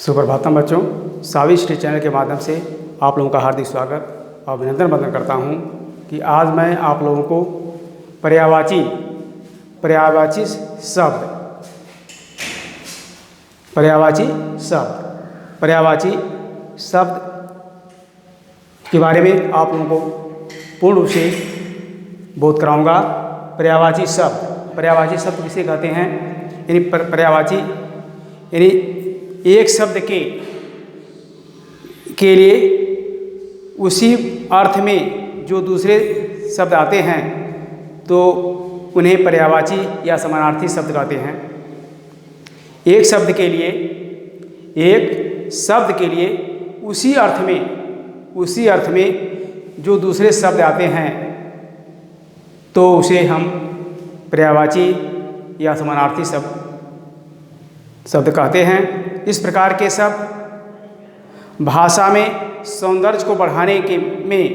सुप्रभातम बच्चों, सावी study channel के माध्यम से आप लोगों का हार्दिक स्वागत और अभिनंदन वंदन करता हूं कि आज मैं आप लोगों को पर्यायवाची शब्द के बारे में आप लोगों को पूर्ण रूप से बोध कराऊंगा। पर्यायवाची शब्द किसे कहते हैं? यानी पर्यायवाची यानी एक शब्द के लिए उसी अर्थ में जो दूसरे शब्द आते हैं तो उन्हें पर्यायवाची या समानार्थी शब्द कहते हैं। एक शब्द के लिए उसी अर्थ में जो दूसरे शब्द आते हैं तो उसे हम पर्यायवाची या समानार्थी शब्द कहते हैं। इस प्रकार के शब्द भाषा में सौंदर्य को बढ़ाने में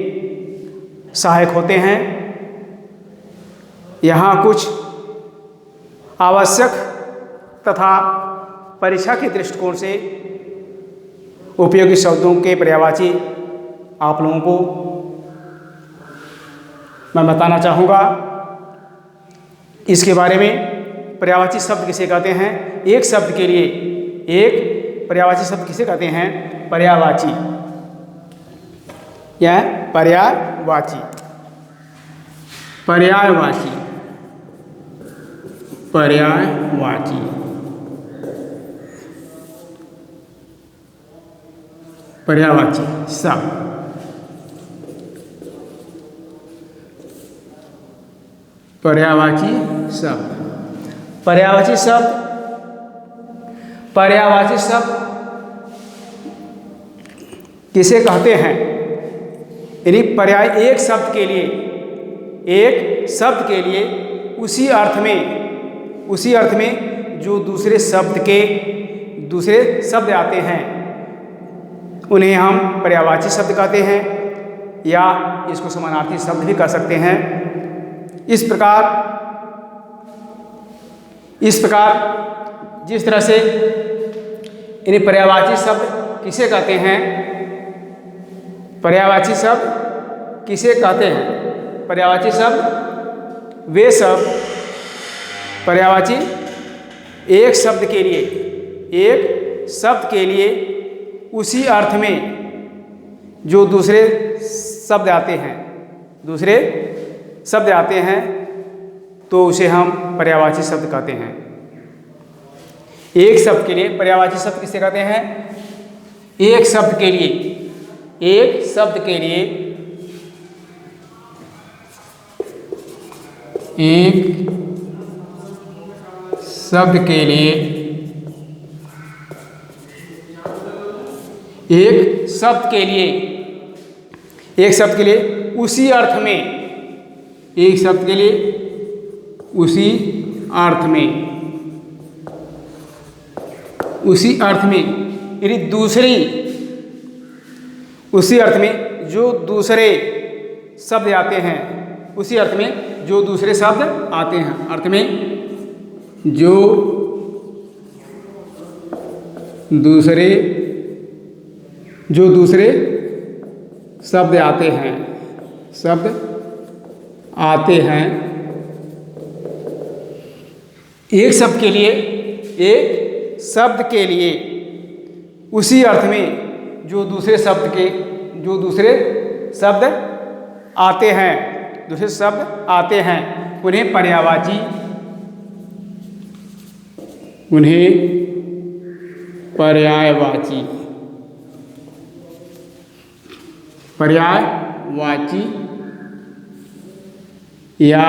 सहायक होते हैं। यहाँ कुछ आवश्यक तथा परीक्षा के दृष्टिकोण से उपयोगी शब्दों के पर्यायवाची आप लोगों को मैं बताना चाहूँगा। इसके बारे में पर्यायवाची शब्द किसे कहते हैं? एक पर्यायवाची शब्द किसे कहते हैं? पर्यायवाची या पर्यायवाची शब्द। पर्यायवाची शब्द किसे कहते हैं? यानी पर्याय एक शब्द के लिए उसी अर्थ में जो दूसरे शब्द आते हैं उन्हें हम पर्यायवाची शब्द कहते हैं या इसको समानार्थी शब्द भी कह सकते हैं। इस प्रकार जिस तरह से इन्हें पर्यायवाची शब्द किसे कहते हैं? पर्यायवाची शब्द वे शब्द पर्यायवाची एक शब्द के लिए उसी अर्थ में जो दूसरे शब्द आते हैं तो उसे हम पर्यायवाची शब्द कहते हैं। एक शब्द के लिए पर्यायवाची शब्द किसे कहते हैं? एक शब्द के लिए उसी अर्थ में यानी उसी अर्थ में जो दूसरे शब्द आते हैं एक शब्द के लिए उसी अर्थ में जो दूसरे शब्द आते हैं उन्हें पर्यायवाची या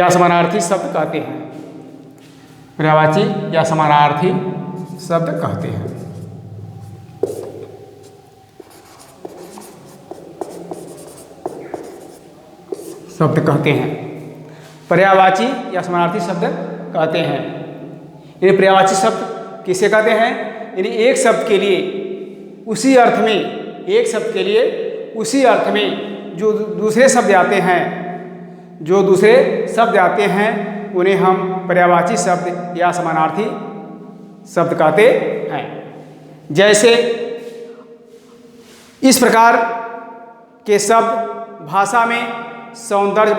समानार्थी शब्द कहते हैं। पर्यायवाची या समानार्थी शब्द कहते हैं। ये पर्यायवाची शब्द किसे कहते हैं? यानी एक शब्द के लिए उसी अर्थ में एक शब्द के लिए उसी अर्थ में जो दूसरे शब्द आते हैं, जो दूसरे शब्द आते हैं उन्हें हम पर्यायवाची शब्द या समानार्थी शब्द कहते हैं। जैसे इस प्रकार के शब्द भाषा में सौंदर्य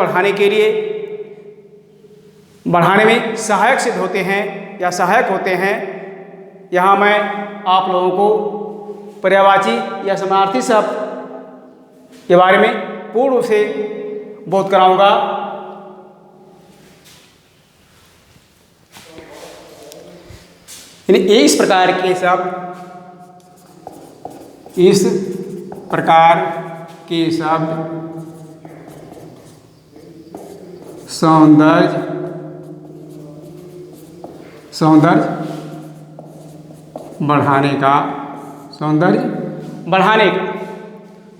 बढ़ाने में सहायक सिद्ध होते हैं या सहायक होते हैं। यहाँ मैं आप लोगों को पर्यायवाची या समानार्थी शब्द के बारे में पूर्ण रूप से बोध कराऊंगा। इस प्रकार के शब्द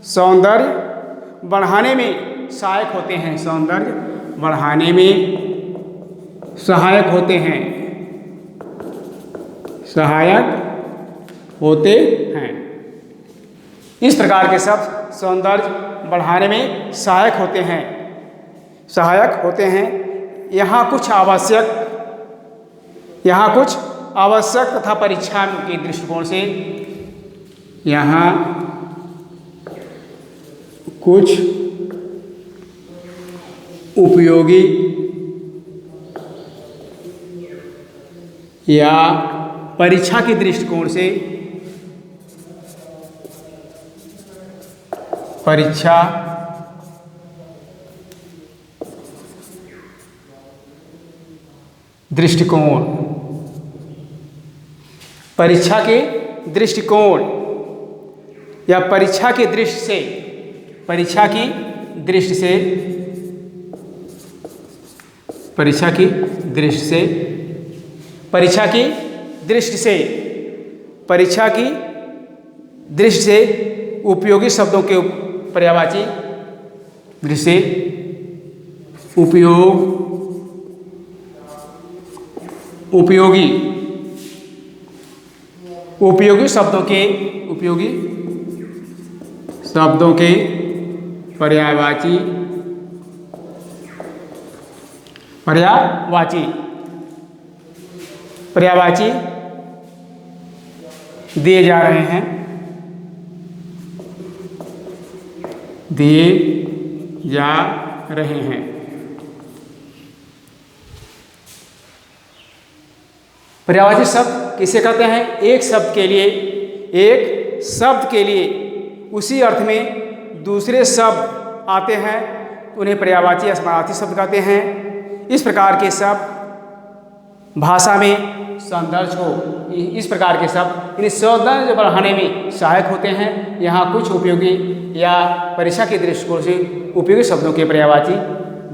सौंदर्य बढ़ाने में सहायक होते हैं। सौंदर्य बढ़ाने में सहायक होते हैं। इस प्रकार के शब्द सौंदर्य बढ़ाने में सहायक होते हैं। यहाँ कुछ आवश्यक तथा परीक्षा के दृष्टिकोण से यहाँ कुछ उपयोगी या परीक्षा के दृष्टिकोण से परीक्षा के दृष्टिकोण या परीक्षा की दृष्टि से उपयोगी शब्दों के पर्यायवाची दृष्टि से उपयोगी शब्दों के पर्यायवाची दिए जा रहे हैं। पर्यायवाची शब्द किसे कहते हैं? एक शब्द के लिए उसी अर्थ में दूसरे शब्द आते हैं उन्हें पर्यायवाची या समानार्थी शब्द कहते हैं। इस प्रकार के शब्द भाषा में सौंदर्य बढ़ाने में सहायक होते हैं। यहाँ कुछ उपयोगी या परीक्षा के दृष्टिकोण से उपयोगी शब्दों के पर्यायवाची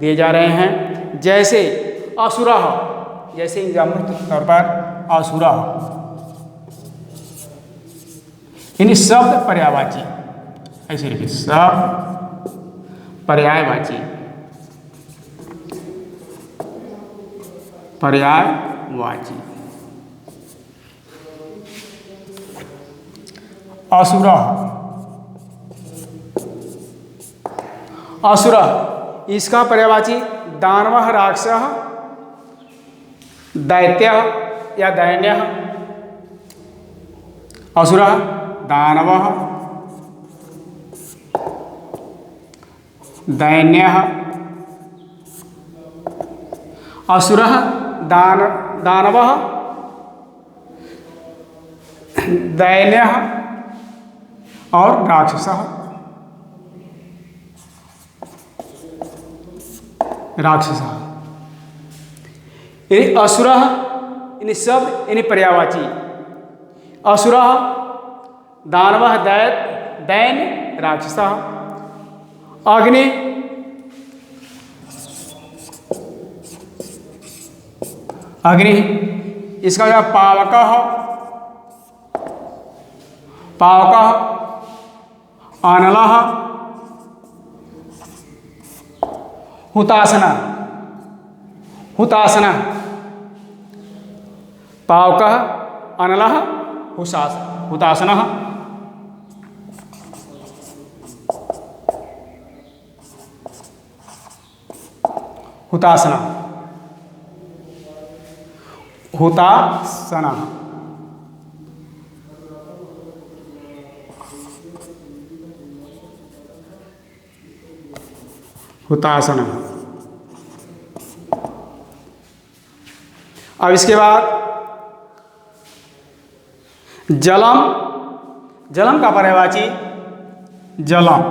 दिए जा रहे हैं। जैसे असुरः, जैसे एग्जाम्पल के तौर पर असुरः, यानी शब्द पर्यायवाची, ऐसे लिखिए शब्द पर्यायवाची। असुरः इसका पर्यायवाची दानवः, राक्षसः, दैत्यः या दैन्यः। असुरः दानवः, दैन्यः। असुरः दानवः, दैन्यः और राक्षसः। असुरः यानी शब्द यानी पर्यायवाची। असुरः दानवः, दैन्य, राक्षसः। अग्नि इसका क्या पावकः, अनलः, हुतासनः, पावकः, अनलः, हुतासनः। हुतासना, हुतासना। हुतासना। अब इसके बाद जलम, जलम का पर्यायवाची जलम,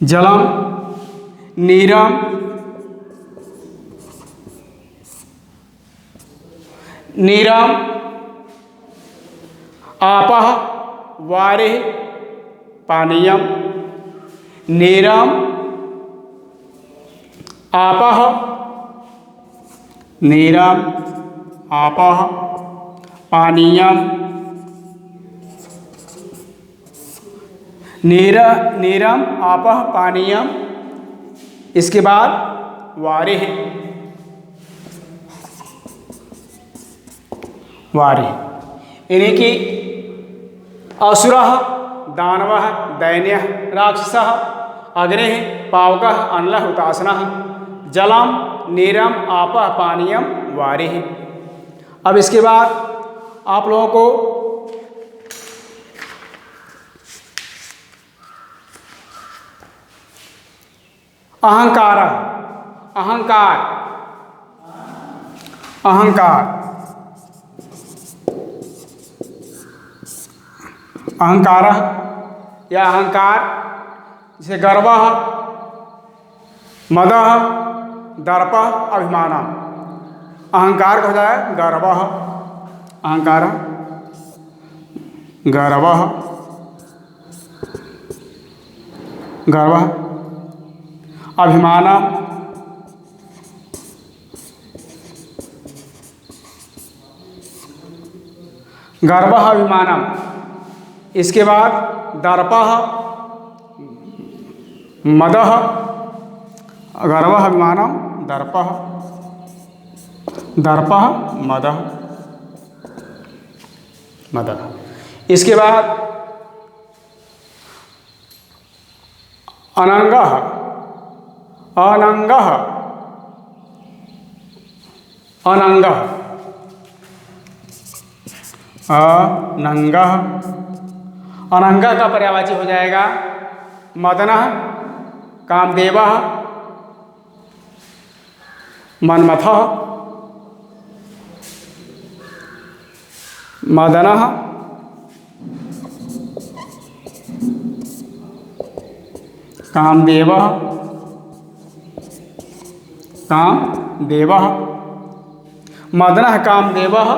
जलम। नीरम, नीरम। आपः वारिः पानीयम, नीरम आपः, नीरम आपः पानीयम, नीरम आपः पानीयम। इसके बाद वारिः, वारिः यानी कि असुरः दानवः दैन्यः राक्षसः अग्निः पावकः अनलः हुतासनः जलम नीरम आपः पानीयम वारिः। अब इसके बाद आप लोगों को अहंकार, अहंकार, अहंकार, अहंकार या अहंकार, जैसे गर्वः, मदः, दर्पः, अभिमानः। अहंकार का हो जाए गर्वः, अहंकार, गर्वः, गर्वः, अभिमानः, गर्वः, अभिमानः। इसके बाद दर्पः, मदः, गर्वः, अभिमानः, दर्पः, दर्पः, मदः, मदः। इसके बाद अनंगः, अनंगः, अनंगः, अनंगः। अनंगः का पर्यायवाची हो जाएगा मदनः, कामदेवः, मन्मथः, मदनः, कामदेवः, कामदेवः, मदनः, कामदेवः,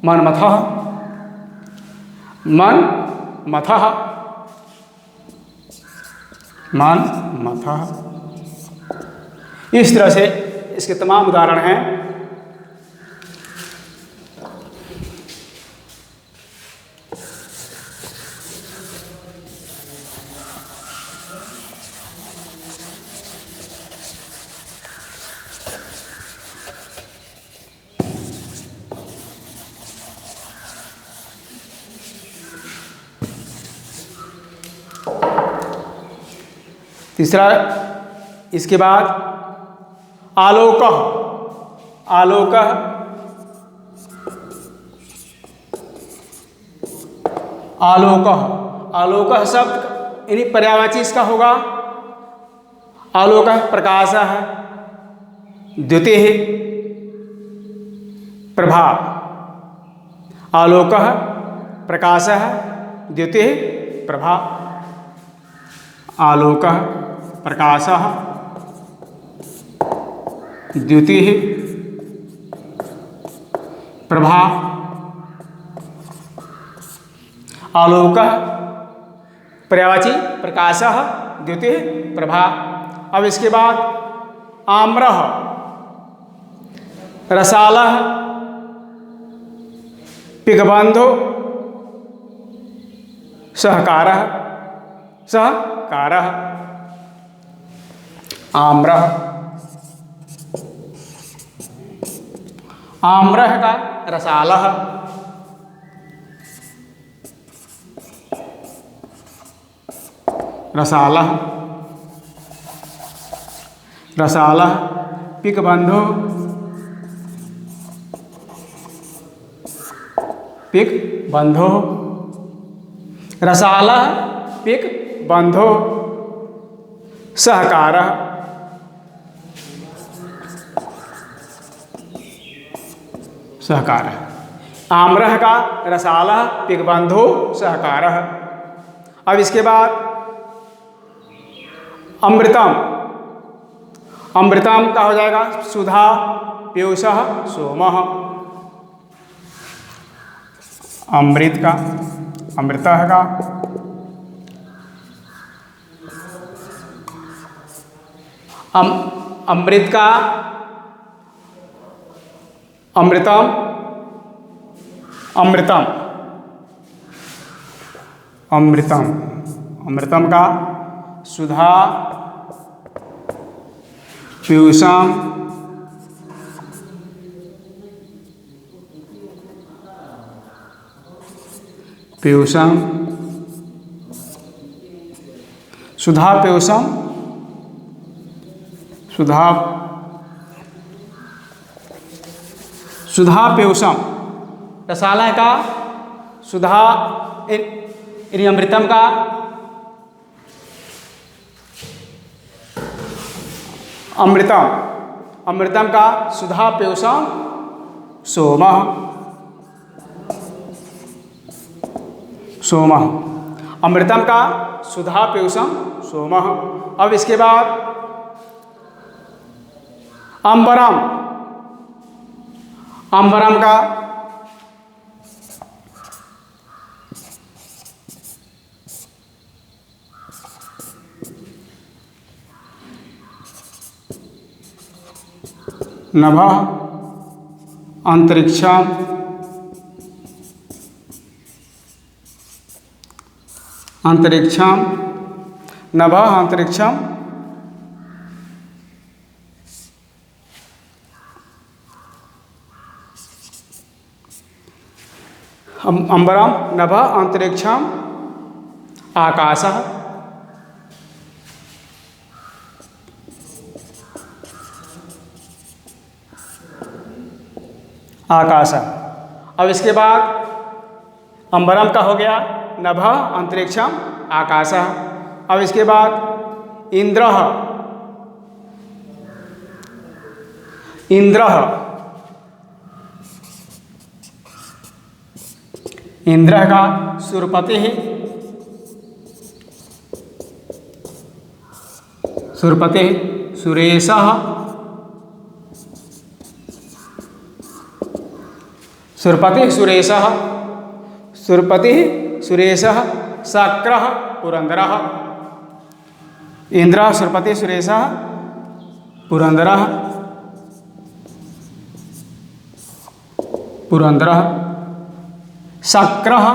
मन्मथः, मन्मथः, मन्मथः। इस तरह से इसके तमाम उदाहरण हैं। तीसरा, इसके बाद आलोकः, आलोकः, आलोकः, आलोकः शब्द यानी पर्यायवाची इसका होगा आलोकः प्रकाशः, द्युतिः, प्रभा। आलोकः प्रकाशः, द्युतिः, प्रभा। आलोकः प्रकाशः, द्युतिः, प्रभा। आलोकः पर्यायवाची प्रकाशः, द्युतिः, प्रभा। अब इसके बाद आम्रः, रसालः, पिगबन्धो, सहकारः, सहकारः। आम्रः, आम्रः का रसालः, रसालः रसालः पिकबंधो पिकबंधो रसालः पिकबंधो सहकारः सहकारः आम्रः का रसालः पिकबंधो सहकारः। अब इसके बाद अमृतम अमृतम का हो जाएगा सुधा पीयूषः सोमः। अमृत का अमृतः का अमृत का अमृतम अमृतम अमृतम अमृतम का सुधा पीयूषम पीयूषम सुधा पीयूषम सुधा सुधा पीयूषम रसालः का सुधा अमृतम का अमृतम अमृतम का सुधा पीयूषम सोमः सोमः अमृतम का सुधा पीयूषम सोमः। अब इसके बाद अंबरम अंबरम का नभः अंतरिक्षम अंतरिक्षम नभः अंतरिक्षम अंबरम नभः अंतरिक्षम आकाशः आकाशः। अब इसके बाद अंबरम का हो गया नभः अंतरिक्षम आकाशः। अब इसके बाद इंद्रः इंद्रः इंद्रः का सुरपतिः सुरपतिः सुरेशः सुरपतिः सुरेशः सुरपतिः सुरेशः शक्रः पुरंदरः इंद्रः सुरपतिः सुरेशः पुरंदरः पुरंदरः शक्रः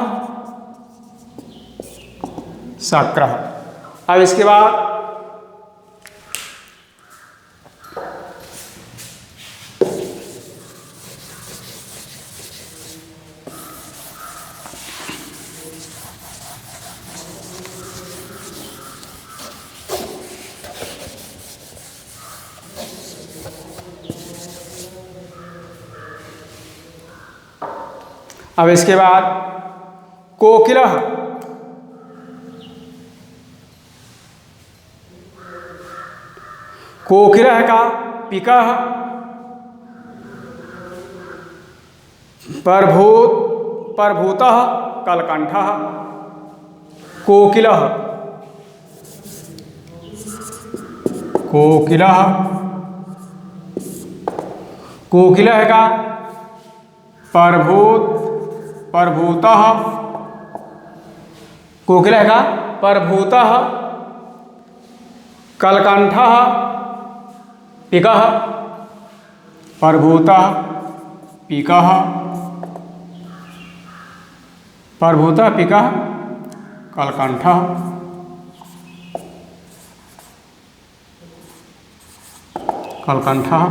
शक्रः। अब इसके बाद कोकिलः कोकिलः का पिकः परभूतः कलकंठः कोकिलः कोकिलः कोकिलः का परभूतः कोकिलः का परभूतः कलकंठः पिकः परभूतः पिकः परभूतः पिकः कलकंठः कलकंठः।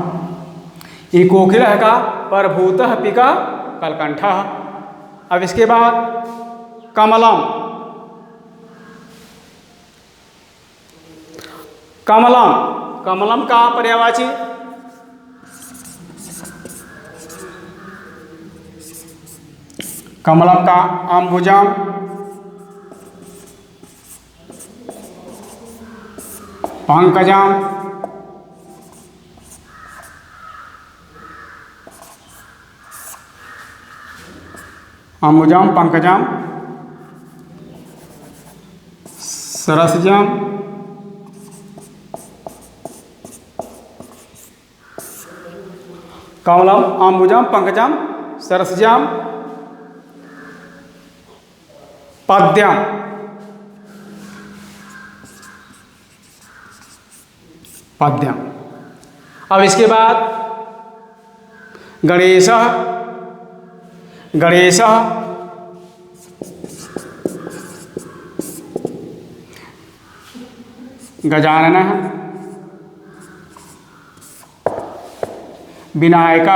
ये कोकिलः का परभूतः पिकः कलकंठः। अब इसके बाद कमलम कमलम, कमलम का पर्यायवाची कमलम का अंबुजम, पंकजम, अंबुजम, पंकजम, सरसजम, कमलम, अंबुजम, पंकजम, सरसजम, पद्यम, पद्यम। अब इसके बाद गणेश, गणेश, गजानन, विनायक,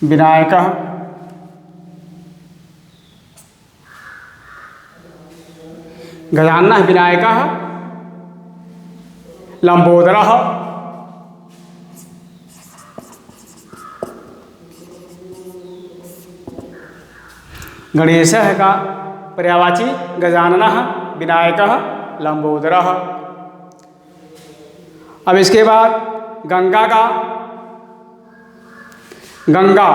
विनायक, गजानन, विनायक, लंबोदर, गणेश का पर्यायवाची गजानन, विनायक, लंबोदर। अब इसके बाद गंगा का, गंगा,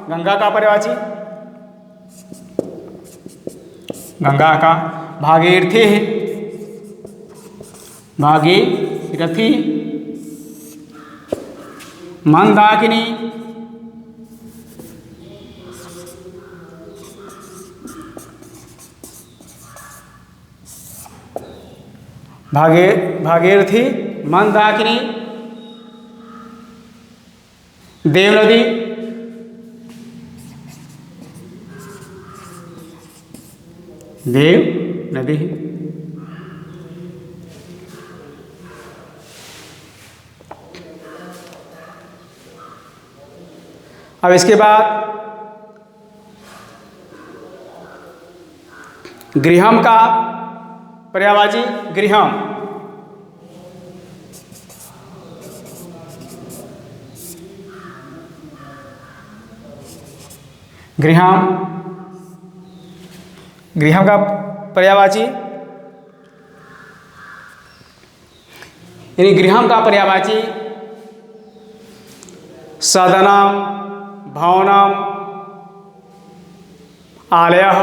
गंगा का पर्यायवाची गंगा का भागीरथी, भागीरथी, मंदाकिनी, भागीरथी, मंदाकिनी, देवनदी, देव नदी। अब इसके बाद गृहम का पर्यायवाची गृहम, गृहम, गृहम का पर्यायवाची यानी गृहम का पर्यायवाची सदनम, भवनम, आलयः,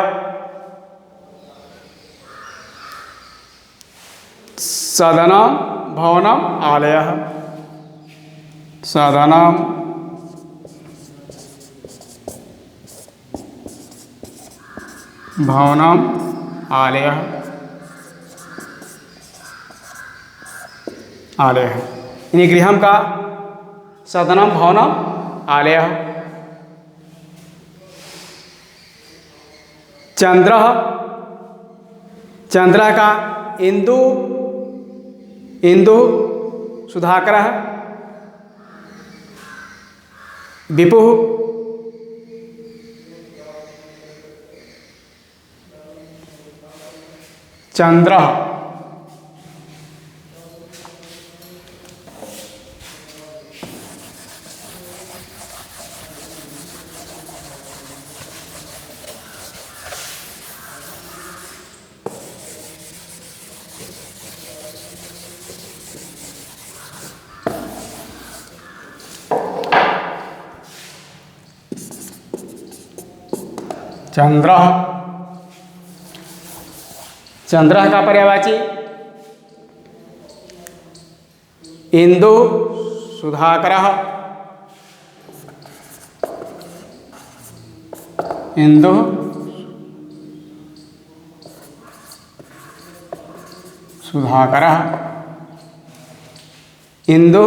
सदनम, भवनम, आलयः, सदनम, भवनम, आलयः, आलयः। यानी गृहम का सदनम, भवनम, आलयः। चंद्र, चंद्र का इंदु, इंदु, सुधाकर, विपुः, चंद्र। चंद्र, चंद्र का पर्यायवाची Indu, Sudhakar, Indu, Sudhakar, Indu,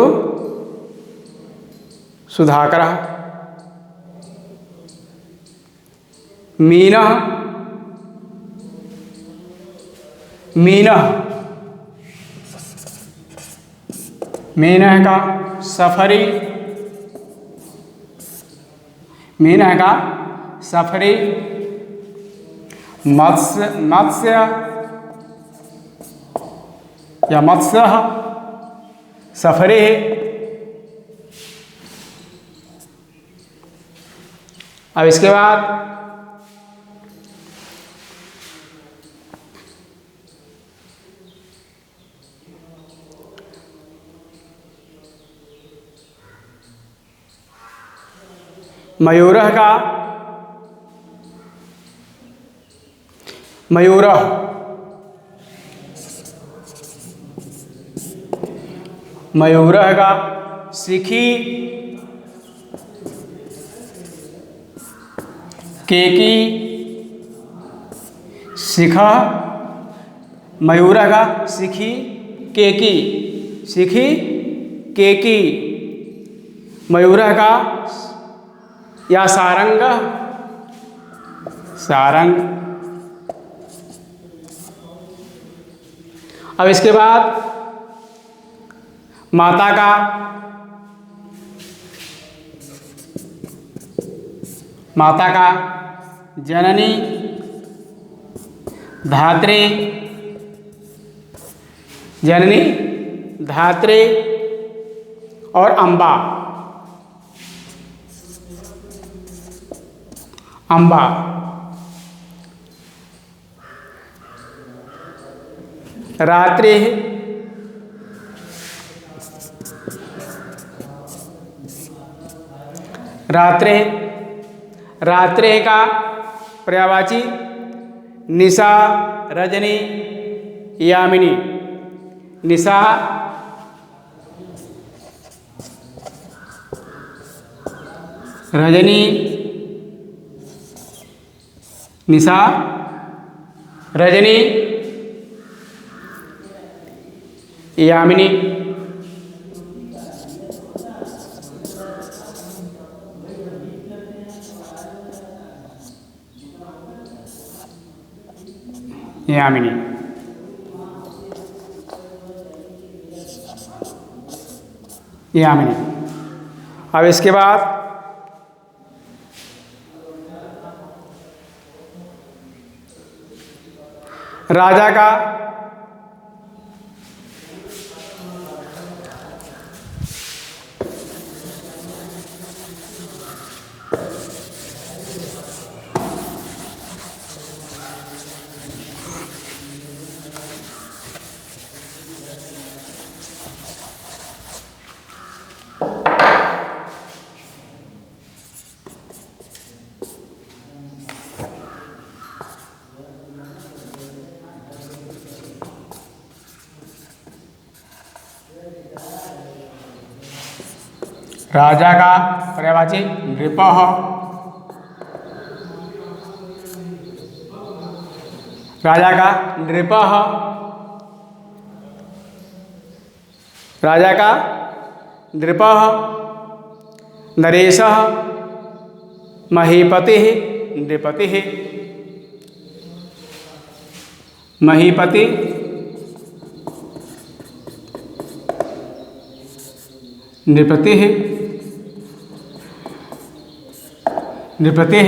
Sudhakar. Mean, mean, mean का सफरी, मीन का सफरी। मत्स्य, मत्स्य, या मत्स्य सफरे। अब इसके बाद मयूरः का मयूरः, मयूरः का शिखी केकी शिखा। मयूरः का शिखी केकी, शिखी केकी। मयूरः का या सारंग, सारंग। अब इसके बाद माता का माता का जननी धात्री, जननी धात्री और अम्बा, अम्बा। रात्रि रात्रि, रात्रि का पर्यायवाची निशा रजनी यामिनी, निशा रजनी निशा रजनी यामिनी। यामिनी। यामिनी। अब इसके बाद राजा का राजा का पर्यायवाची नृपः, राजा का नृपः, राजा का नृपः। नरेशः महीपतिः नृपतिः, महीपति नृपतिः, नृपतिः।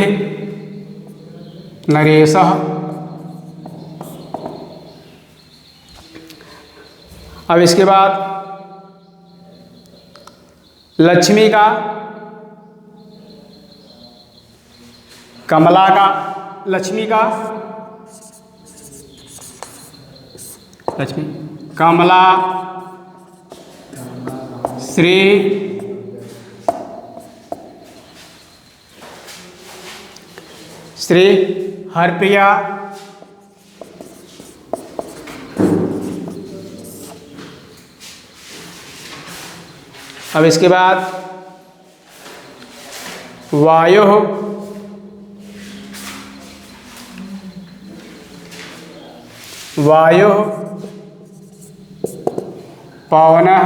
नरेशः। अब इसके बाद लक्ष्मी का कमला का, लक्ष्मी का लक्ष्मी कमला श्री श्री हरप्रिया अब इसके बाद वायु वायु पवनः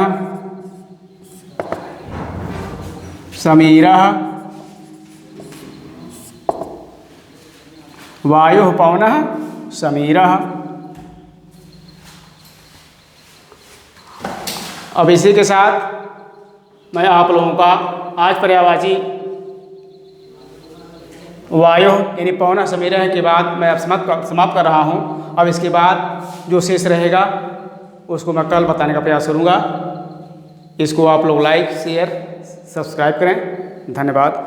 समीरः वायुः पवनः समीरः। अब इसी के साथ मैं आप लोगों का आज पर्यायवाची वायु यानी पवनः समीरः के बाद मैं अब समाप्त कर रहा हूँ। अब इसके बाद जो शेष रहेगा उसको मैं कल बताने का प्रयास करूँगा। इसको आप लोग लाइक शेयर सब्सक्राइब करें। धन्यवाद।